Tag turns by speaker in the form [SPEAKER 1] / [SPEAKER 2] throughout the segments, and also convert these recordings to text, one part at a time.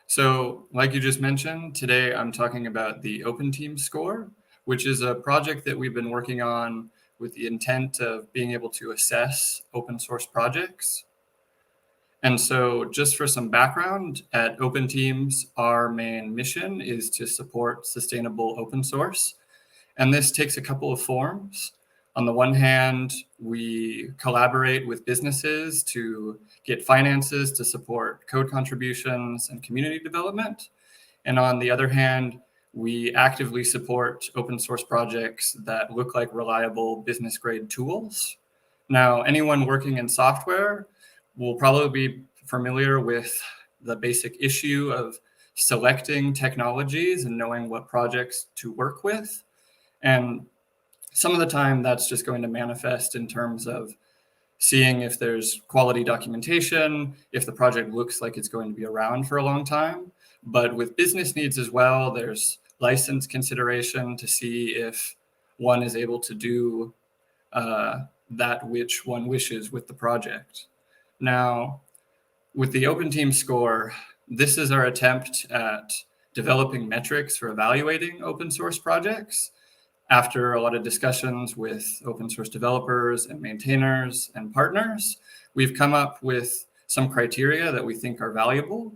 [SPEAKER 1] So, like you just mentioned, today I'm talking about the OpenTeams score, which is a project that we've been working on with the intent of being able to assess open source projects. And so, just for some background, at OpenTeams, our main mission is to support sustainable open source. And this takes a couple of forms. On the one hand, we collaborate with businesses to get finances to support code contributions and community development. And on the other hand, we actively support open source projects that look like reliable business grade tools. Now, anyone working in software will probably be familiar with the basic issue of selecting technologies and knowing what projects to work with. And some of the time that's just going to manifest in terms of seeing if there's quality documentation, if the project looks like it's going to be around for a long time. But with business needs as well, there's license consideration to see if one is able to do that which one wishes with the project. Now, with the OpenTeams score, this is our attempt at developing metrics for evaluating open source projects. After a lot of discussions with open source developers and maintainers and partners, we've come up with some criteria that we think are valuable.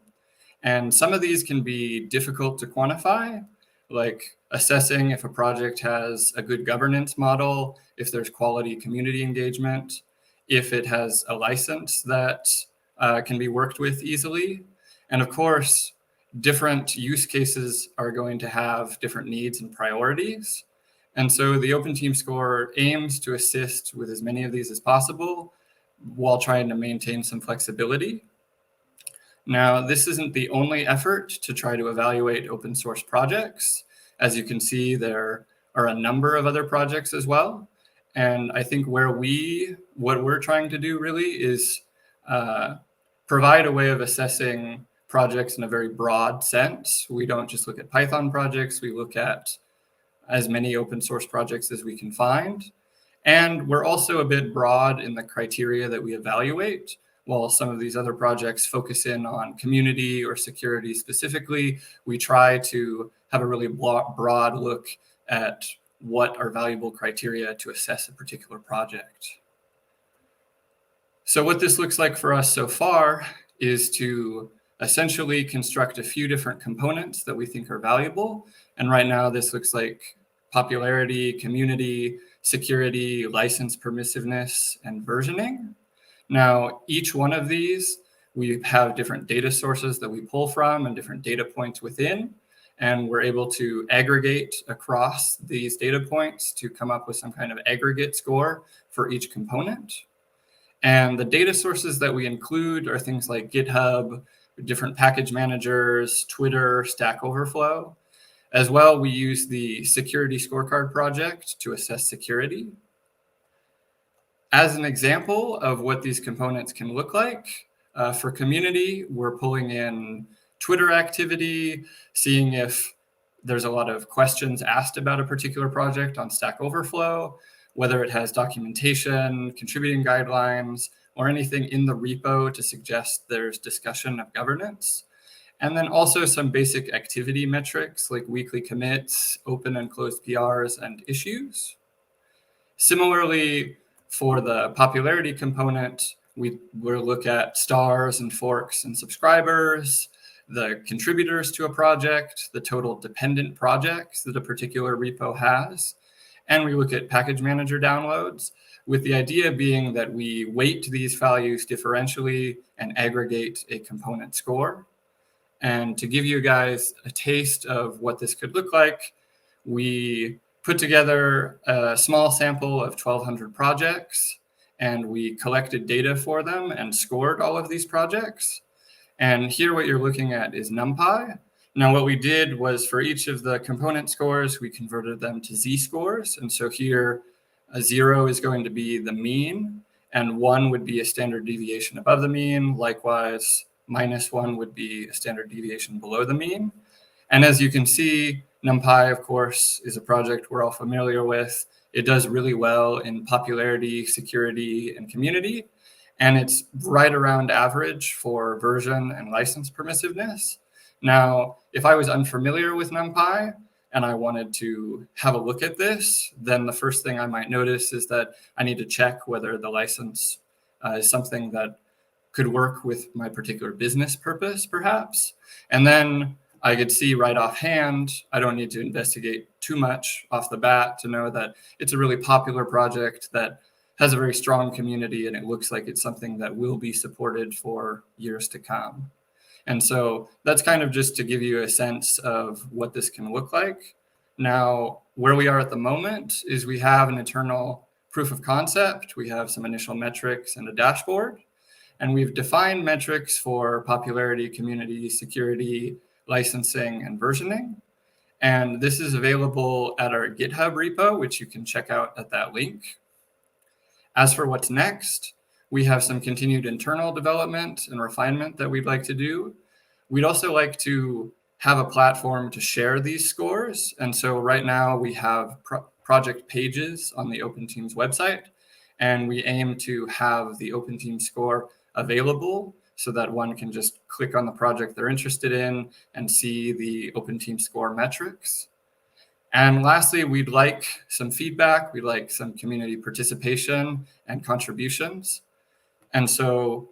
[SPEAKER 1] And some of these can be difficult to quantify, like assessing if a project has a good governance model, if there's quality community engagement, if it has a license that can be worked with easily. And of course, different use cases are going to have different needs and priorities. And so the OpenTeams score aims to assist with as many of these as possible while trying to maintain some flexibility. Now, this isn't the only effort to try to evaluate open source projects. As you can see, there are a number of other projects as well. And I think what we're trying to do really is provide a way of assessing projects in a very broad sense. We don't just look at Python projects, we look at as many open source projects as we can find. And we're also a bit broad in the criteria that we evaluate. While some of these other projects focus in on community or security specifically, we try to have a really broad look at what are valuable criteria to assess a particular project. So what this looks like for us so far is to essentially construct a few different components that we think are valuable. And right now this looks like popularity, community, security, license permissiveness, and versioning. Now, each one of these, we have different data sources that we pull from and different data points within, and we're able to aggregate across these data points to come up with some kind of aggregate score for each component. And the data sources that we include are things like GitHub, different package managers, Twitter, Stack Overflow. As well, we use the security scorecard project to assess security. As an example of what these components can look like, for community, we're pulling in Twitter activity, seeing if there's a lot of questions asked about a particular project on Stack Overflow, whether it has documentation, contributing guidelines, or anything in the repo to suggest there's discussion of governance. And then also some basic activity metrics like weekly commits, open and closed PRs, and issues. Similarly, for the popularity component, we'll look at stars and forks and subscribers, the contributors to a project, the total dependent projects that a particular repo has, and we look at package manager downloads, with the idea being that we weight these values differentially and aggregate a component score. And to give you guys a taste of what this could look like, we put together a small sample of 1,200 projects, and we collected data for them and scored all of these projects. And here what you're looking at is NumPy. Now what we did was for each of the component scores, we converted them to z-scores. And so here, a 0 is going to be the mean, and 1 would be a standard deviation above the mean. Likewise, -1 would be a standard deviation below the mean. And as you can see, NumPy, of course, is a project we're all familiar with. It does really well in popularity, security, and community. And it's right around average for version and license permissiveness. Now, if I was unfamiliar with NumPy and I wanted to have a look at this, then the first thing I might notice is that I need to check whether the license is something that could work with my particular business purpose, perhaps. And then I could see right offhand, I don't need to investigate too much off the bat to know that it's a really popular project that has a very strong community, and it looks like it's something that will be supported for years to come. And so that's kind of just to give you a sense of what this can look like. Now, where we are at the moment is we have an internal proof of concept. We have some initial metrics and a dashboard. And we've defined metrics for popularity, community, security, licensing, and versioning. And this is available at our GitHub repo, which you can check out at that link. As for what's next, we have some continued internal development and refinement that we'd like to do. We'd also like to have a platform to share these scores. And so right now we have project pages on the OpenTeams website, and we aim to have the OpenTeams score available so that one can just click on the project they're interested in and see the OpenTeams score metrics. And lastly, we'd like some feedback. We'd like some community participation and contributions. And so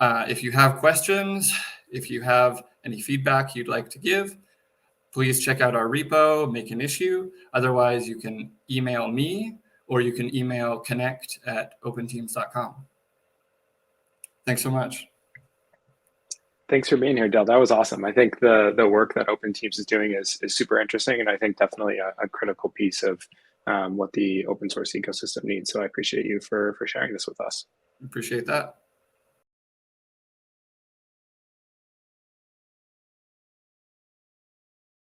[SPEAKER 1] if you have questions, if you have any feedback you'd like to give, please check out our repo, make an issue. Otherwise, you can email me or you can email connect@openteams.com. Thanks so much.
[SPEAKER 2] Thanks for being here, Del. That was awesome. I think the work that OpenTeams is doing is super interesting, and I think definitely a critical piece of what the open source ecosystem needs. So I appreciate you for sharing this with us.
[SPEAKER 1] Appreciate that.